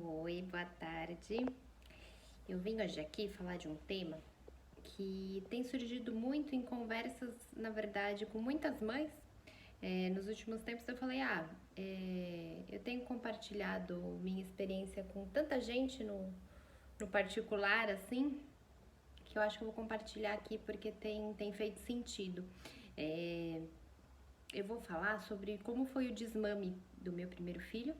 Oi, boa tarde. Eu vim hoje aqui falar de um tema que tem surgido muito em conversas, na verdade, com muitas mães. Nos últimos tempos eu falei, eu tenho compartilhado minha experiência com tanta gente no particular, assim, que eu acho que eu vou compartilhar aqui porque tem feito sentido. É, eu vou falar sobre como foi o desmame do meu primeiro filho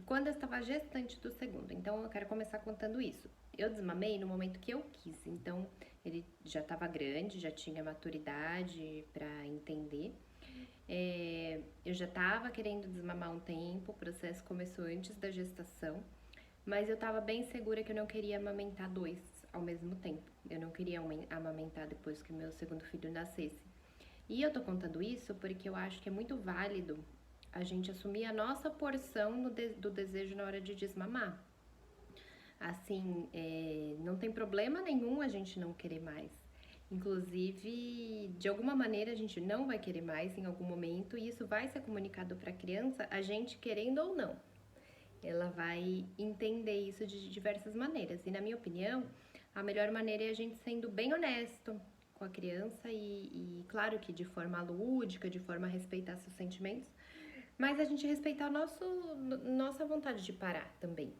quando eu estava gestante do segundo. Então eu quero começar contando isso. Eu desmamei no momento que eu quis, então ele já estava grande, já tinha maturidade para entender. Eu já estava querendo desmamar um tempo, o processo começou antes da gestação, mas eu estava bem segura que eu não queria amamentar dois ao mesmo tempo. Eu não queria amamentar depois que o meu segundo filho nascesse. E eu tô contando isso porque eu acho que é muito válido a gente assumir a nossa porção do desejo na hora de desmamar. Assim, não tem problema nenhum a gente não querer mais. Inclusive, de alguma maneira a gente não vai querer mais em algum momento e isso vai ser comunicado para a criança, a gente querendo ou não. Ela vai entender isso de diversas maneiras. E na minha opinião, a melhor maneira é a gente sendo bem honesto com a criança e claro que de forma lúdica, de forma a respeitar seus sentimentos, mas a gente respeitar nossa vontade de parar também.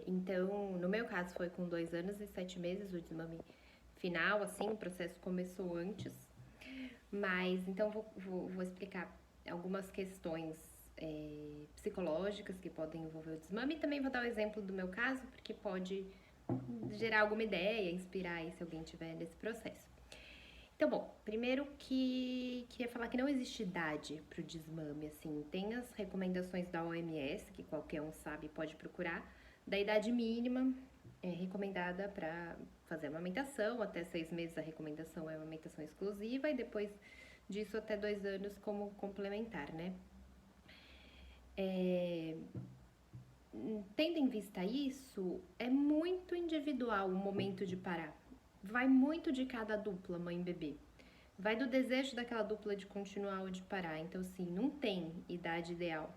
Então, no meu caso foi com 2 anos e 7 meses o desmame final, assim, o processo começou antes, mas então vou explicar algumas questões psicológicas que podem envolver o desmame e também vou dar o exemplo do meu caso, porque pode gerar alguma ideia, inspirar aí se alguém tiver nesse processo. Então, bom, primeiro que queria falar que não existe idade para o desmame, assim, tem as recomendações da OMS, que qualquer um sabe e pode procurar, da idade mínima recomendada para fazer amamentação, até 6 meses a recomendação é amamentação exclusiva e depois disso até 2 anos como complementar, né? Tendo em vista isso, é muito individual o momento de parar. Vai muito de cada dupla, mãe e bebê. Vai do desejo daquela dupla de continuar ou de parar. Então, assim, não tem idade ideal.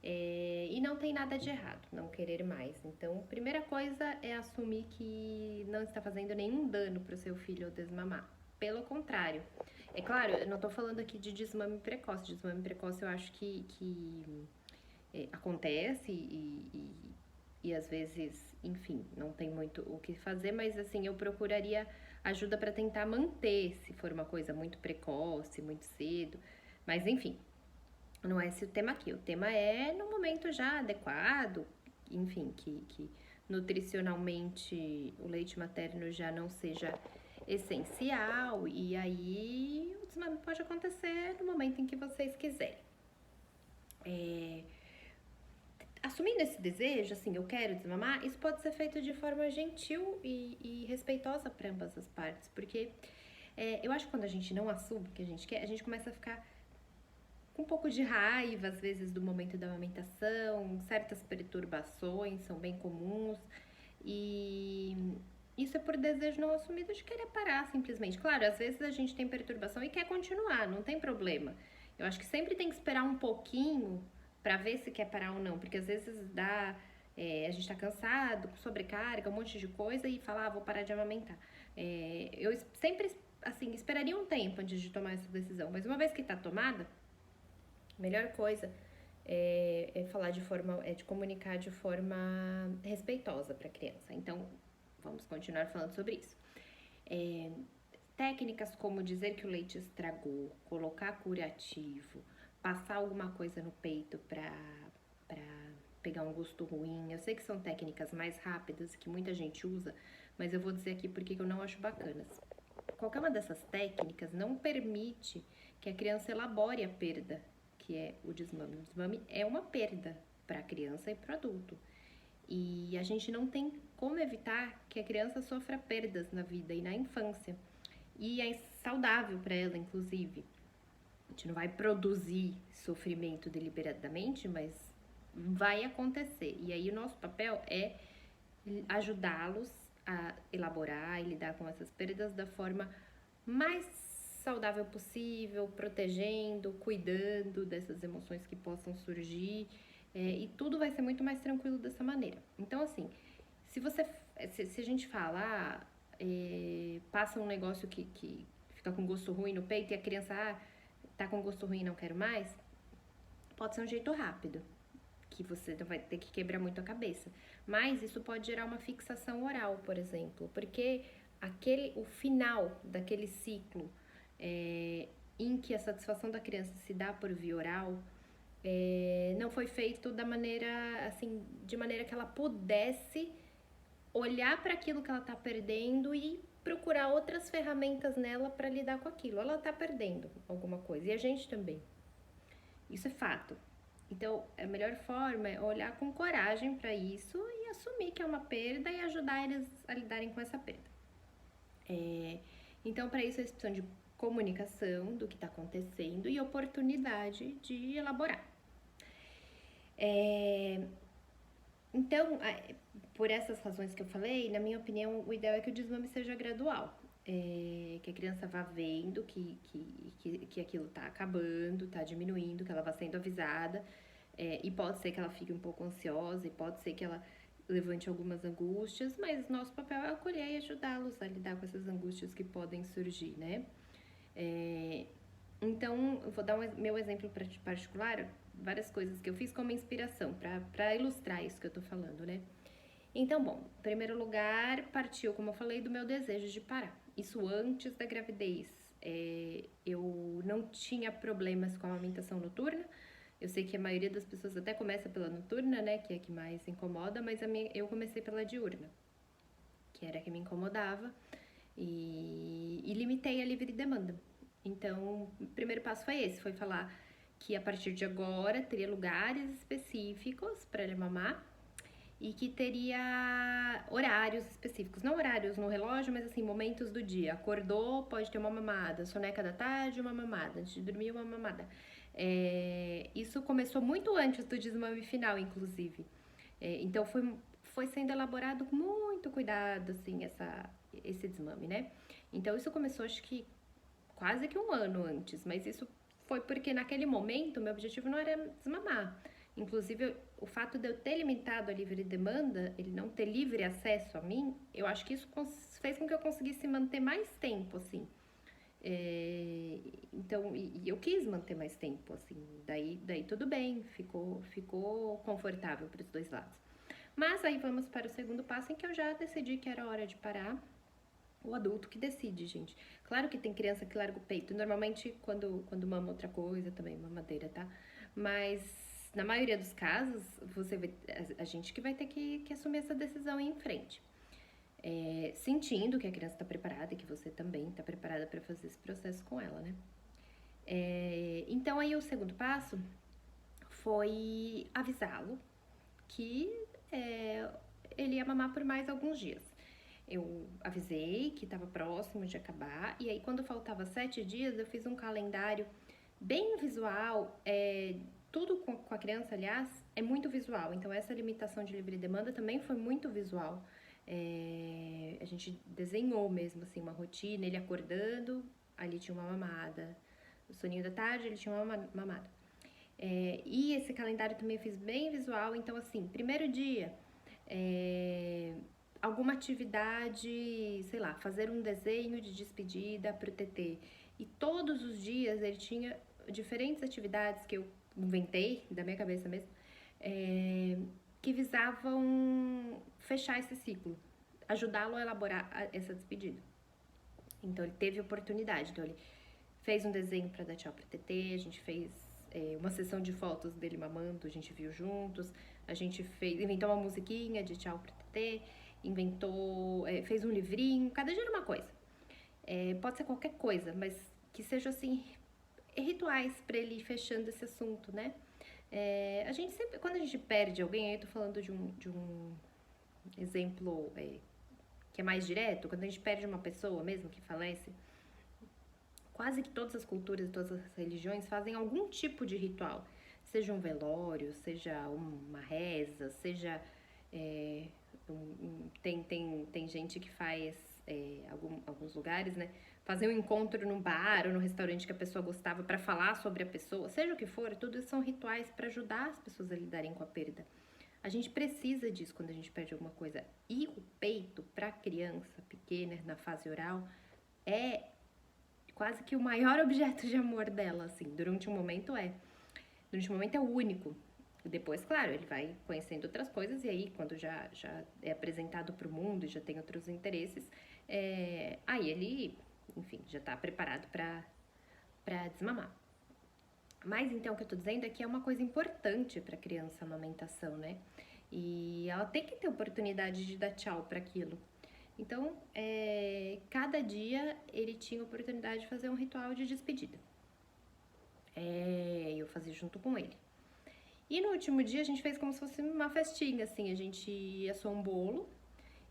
E não tem nada de errado, não querer mais. Então, primeira coisa é assumir que não está fazendo nenhum dano para o seu filho ao desmamar. Pelo contrário. É claro, eu não estou falando aqui de desmame precoce. Desmame precoce eu acho que acontece e às vezes, enfim, não tem muito o que fazer, mas assim, eu procuraria ajuda para tentar manter, se for uma coisa muito precoce, muito cedo. Mas enfim, não é esse o tema aqui. O tema é no momento já adequado, enfim, que nutricionalmente o leite materno já não seja essencial e aí o desmame pode acontecer no momento em que vocês quiserem. Assumindo esse desejo, assim, eu quero desmamar, isso pode ser feito de forma gentil e respeitosa para ambas as partes, porque eu acho que quando a gente não assume o que a gente quer, a gente começa a ficar com um pouco de raiva, às vezes, do momento da amamentação, certas perturbações são bem comuns, e isso é por desejo não assumido de querer parar, simplesmente. Claro, às vezes a gente tem perturbação e quer continuar, não tem problema. Eu acho que sempre tem que esperar um pouquinho para ver se quer parar ou não, porque às vezes a gente tá cansado, com sobrecarga, um monte de coisa e fala, vou parar de amamentar. Eu sempre, assim, esperaria um tempo antes de tomar essa decisão, mas uma vez que tá tomada, a melhor coisa é falar de forma, de comunicar de forma respeitosa para a criança. Então, vamos continuar falando sobre isso. Técnicas como dizer que o leite estragou, colocar curativo, passar alguma coisa no peito para pegar um gosto ruim. Eu sei que são técnicas mais rápidas que muita gente usa, mas eu vou dizer aqui porque eu não acho bacanas. Qualquer uma dessas técnicas não permite que a criança elabore a perda, que é o desmame. O desmame é uma perda para a criança e para o adulto. E a gente não tem como evitar que a criança sofra perdas na vida e na infância. E é saudável para ela, inclusive. A gente não vai produzir sofrimento deliberadamente, mas vai acontecer. E aí o nosso papel é ajudá-los a elaborar e lidar com essas perdas da forma mais saudável possível, protegendo, cuidando dessas emoções que possam surgir e tudo vai ser muito mais tranquilo dessa maneira. Então, assim, se a gente fala, passa um negócio que fica com gosto ruim no peito e a criança, tá com gosto ruim e não quero mais, pode ser um jeito rápido, que você não vai ter que quebrar muito a cabeça. Mas isso pode gerar uma fixação oral, por exemplo, porque o final daquele ciclo em que a satisfação da criança se dá por via oral, não foi feito da maneira, assim, de maneira que ela pudesse olhar para aquilo que ela está perdendo e procurar outras ferramentas nela para lidar com aquilo. Ela está perdendo alguma coisa e a gente também. Isso é fato. Então, a melhor forma é olhar com coragem para isso e assumir que é uma perda e ajudar eles a lidarem com essa perda. Então, para isso, eles precisam de comunicação do que está acontecendo e oportunidade de elaborar. Então, por essas razões que eu falei, na minha opinião, o ideal é que o desmame seja gradual. Que a criança vá vendo que aquilo tá acabando, tá diminuindo, que ela vá sendo avisada. E pode ser que ela fique um pouco ansiosa, e pode ser que ela levante algumas angústias, mas nosso papel é acolher e ajudá-los a lidar com essas angústias que podem surgir, né? Então, eu vou dar meu exemplo particular, várias coisas que eu fiz como inspiração, para ilustrar isso que eu tô falando, né? Então, bom, em primeiro lugar, partiu, como eu falei, do meu desejo de parar. Isso antes da gravidez. Eu não tinha problemas com a amamentação noturna. Eu sei que a maioria das pessoas até começa pela noturna, né, que é a que mais incomoda, mas eu comecei pela diurna, que era a que me incomodava, e limitei a livre demanda. Então, o primeiro passo foi esse, foi falar que a partir de agora teria lugares específicos para ele mamar e que teria horários específicos, não horários no relógio, mas assim, momentos do dia. Acordou, pode ter uma mamada, soneca da tarde, uma mamada, antes de dormir, uma mamada. Isso começou muito antes do desmame final, inclusive. Então, foi sendo elaborado com muito cuidado, assim, esse desmame, né? Então, isso começou, acho que, quase que um ano antes, mas isso foi porque naquele momento meu objetivo não era desmamar. Inclusive, o fato de eu ter limitado a livre demanda, ele não ter livre acesso a mim, eu acho que isso fez com que eu conseguisse manter mais tempo, assim. Então, e eu quis manter mais tempo, assim. Daí tudo bem, ficou confortável para os dois lados. Mas aí vamos para o segundo passo, em que eu já decidi que era hora de parar. O adulto que decide, gente. Claro que tem criança que larga o peito. Normalmente, quando mama outra coisa, também mamadeira, tá? Mas, na maioria dos casos, você vê a gente que vai ter que assumir essa decisão e ir em frente. Sentindo que a criança está preparada e que você também está preparada para fazer esse processo com ela, né? Então, aí o segundo passo foi avisá-lo que ele ia mamar por mais alguns dias. Eu avisei que estava próximo de acabar, e aí quando faltava 7 dias, eu fiz um calendário bem visual, tudo com a criança, aliás, é muito visual, então essa limitação de livre demanda também foi muito visual. A gente desenhou mesmo, assim, uma rotina, ele acordando, ali tinha uma mamada, o soninho da tarde, ele tinha uma mamada. E esse calendário também eu fiz bem visual, então assim, primeiro dia, alguma atividade, sei lá, fazer um desenho de despedida pro TT. E todos os dias ele tinha diferentes atividades que eu inventei, da minha cabeça mesmo, que visavam fechar esse ciclo, ajudá-lo a elaborar essa despedida. Então ele teve oportunidade, então ele fez um desenho para dar tchau pro TT, a gente fez uma sessão de fotos dele mamando, a gente viu juntos, a gente inventou uma musiquinha de tchau pro TT, fez um livrinho, cada dia era uma coisa. Pode ser qualquer coisa, mas que seja assim, rituais para ele ir fechando esse assunto, né? A gente sempre, quando a gente perde alguém, aí eu tô falando de um exemplo que é mais direto, quando a gente perde uma pessoa mesmo que falece, quase que todas as culturas e todas as religiões fazem algum tipo de ritual, seja um velório, seja uma reza, seja tem gente que faz alguns lugares, né, fazer um encontro num bar ou no restaurante que a pessoa gostava para falar sobre a pessoa, seja o que for, tudo isso são rituais para ajudar as pessoas a lidarem com a perda. A gente precisa disso quando a gente perde alguma coisa. E o peito, para criança pequena, na fase oral, é quase que o maior objeto de amor dela, assim. Durante um momento é o único. Depois, claro, ele vai conhecendo outras coisas e aí, quando já é apresentado para o mundo e já tem outros interesses, aí ele, enfim, já está preparado para desmamar. Mas então o que eu tô dizendo é que é uma coisa importante para criança a amamentação, né? E ela tem que ter oportunidade de dar tchau para aquilo. Então, cada dia ele tinha oportunidade de fazer um ritual de despedida. Eu fazia junto com ele. E no último dia a gente fez como se fosse uma festinha, assim. A gente assou um bolo.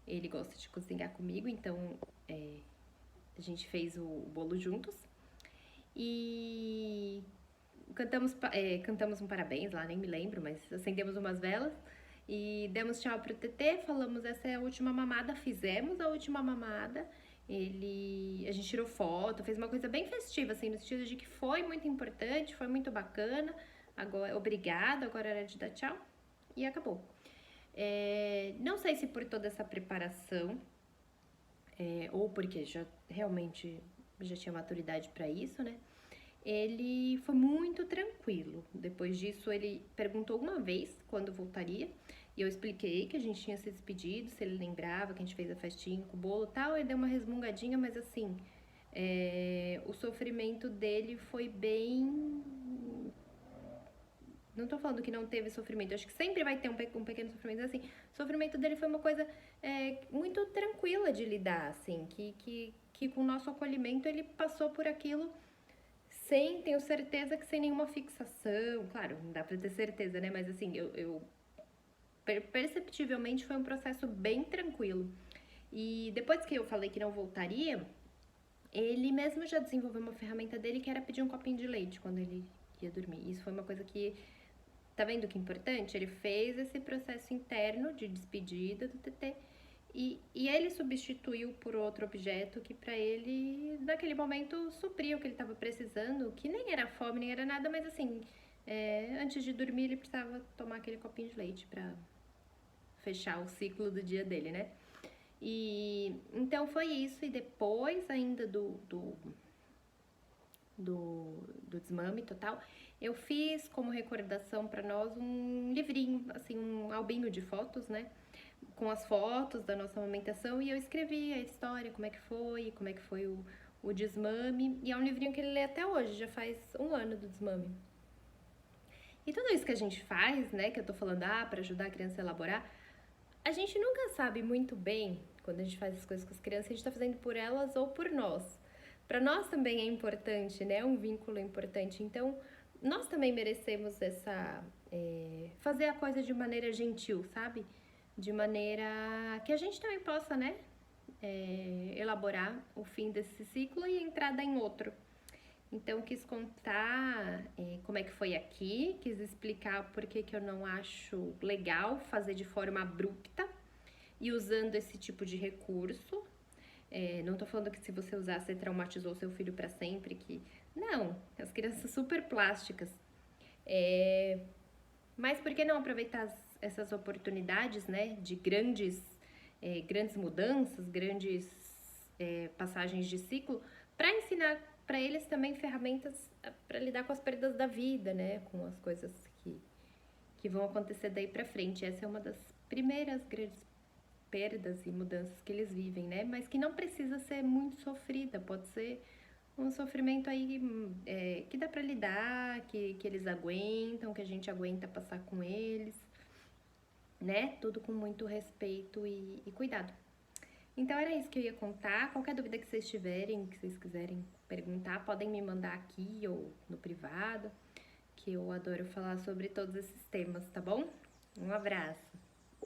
Ele gosta de cozinhar comigo, então a gente fez o bolo juntos. E cantamos um parabéns lá, nem me lembro, mas acendemos umas velas e demos tchau pro Tetê, falamos essa é a última mamada, fizemos a última mamada, a gente tirou foto, fez uma coisa bem festiva, assim, no sentido de que foi muito importante, foi muito bacana, agora, obrigado, agora era de dar tchau, e acabou. Não sei se por toda essa preparação, ou porque realmente já tinha maturidade para isso, né? Ele foi muito tranquilo. Depois disso, ele perguntou uma vez quando voltaria. E eu expliquei que a gente tinha se despedido, se ele lembrava que a gente fez a festinha com o bolo e tal. Ele deu uma resmungadinha, mas assim, o sofrimento dele foi bem... Não tô falando que não teve sofrimento, eu acho que sempre vai ter um pequeno sofrimento, mas assim, o sofrimento dele foi uma coisa muito tranquila de lidar, assim, que com o nosso acolhimento ele passou por aquilo tenho certeza que sem nenhuma fixação, claro, não dá pra ter certeza, né? Mas assim, perceptivelmente foi um processo bem tranquilo. E depois que eu falei que não voltaria, ele mesmo já desenvolveu uma ferramenta dele que era pedir um copinho de leite quando ele ia dormir. Isso foi uma coisa que, tá vendo que é importante? Ele fez esse processo interno de despedida do TT e ele substituiu por outro objeto que para ele, naquele momento, supria o que ele estava precisando, que nem era fome, nem era nada, mas assim, antes de dormir ele precisava tomar aquele copinho de leite para fechar o ciclo do dia dele, né? E então foi isso, e depois ainda do desmame total, eu fiz como recordação para nós um livrinho, assim, um albinho de fotos, né? Com as fotos da nossa amamentação, e eu escrevi a história, como é que foi o desmame, e é um livrinho que ele lê até hoje, já faz 1 ano do desmame. E tudo isso que a gente faz, né, que eu tô falando, para ajudar a criança a elaborar, a gente nunca sabe muito bem, quando a gente faz as coisas com as crianças, a gente tá fazendo por elas ou por nós. Para nós também é importante, né, um vínculo importante, então nós também merecemos fazer a coisa de maneira gentil, sabe? De maneira que a gente também possa, né, elaborar o fim desse ciclo e entrada em outro. Então, quis contar como é que foi aqui, quis explicar por que eu não acho legal fazer de forma abrupta e usando esse tipo de recurso. Não tô falando que se você usar, você traumatizou seu filho para sempre, que... Não, as crianças super plásticas. Mas por que não aproveitar essas oportunidades, né, de grandes mudanças, grandes passagens de ciclo, para ensinar para eles também ferramentas para lidar com as perdas da vida, né, com as coisas que vão acontecer daí para frente. Essa é uma das primeiras grandes perdas e mudanças que eles vivem, né, mas que não precisa ser muito sofrida, pode ser um sofrimento aí que dá para lidar, que eles aguentam, que a gente aguenta passar com eles, né? Tudo com muito respeito e cuidado. Então era isso que eu ia contar. Qualquer dúvida que vocês tiverem, que vocês quiserem perguntar, podem me mandar aqui ou no privado, que eu adoro falar sobre todos esses temas, tá bom? Um abraço!